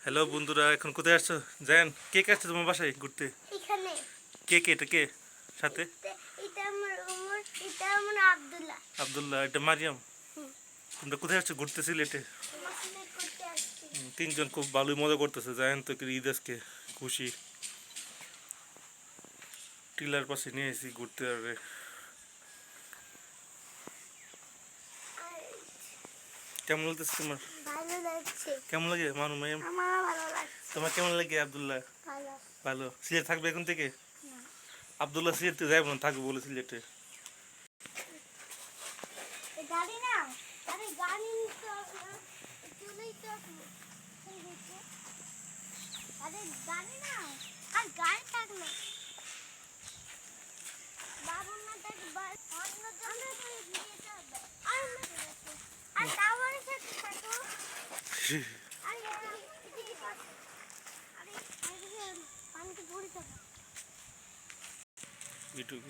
Hello বন্ধুরা, এখন কোথায় আসছো? জান, কে কে আসছে তোমার বাসায় ঘুরতে? এখানে কে কে এটা কে সাথে? এটা আমার ওমর, এটা আমার আব্দুল্লাহ। আব্দুল্লাহ, এটা মারিয়াম। হুম, তোমরা কোথায় আসছো ঘুরতে সিলেটে? মাসিদের করতে আসছি। তিনজন খুব ভালোই মজা করতেছে। জান তো কি ঈদ আজকে খুশি। টিলার পাশে নিয়ে এসেছি ঘুরতে আর আর কেমন লাগতেছে তোমার? ভালো লাগছে, কেমন লাগে মানু মাইয়াম? আমারও ভালো লাগছে। তোমার কেমন লাগে আব্দুল্লাহ? ভালো ভালো। সিলেট থাকবে এখন থেকে? না, আব্দুল্লাহ সিলেটে যাইব না, থাকবে বলে সিলেটে। এই গাড়ি না, আরে গাড়ি নিতে হবে না, চলেই তো আসবো। এই দেখো, আরে গাড়ি না, আর গাড়ি থাক না, বাবুর না থাকবে, অন্য জন্য নিয়ে যেতে হবে। আর টাওয়ারের সাথে থাকো। আরে এদিকে পাস, আরে এদিকে পানিতে পড়ে থাকো। ইউটিউব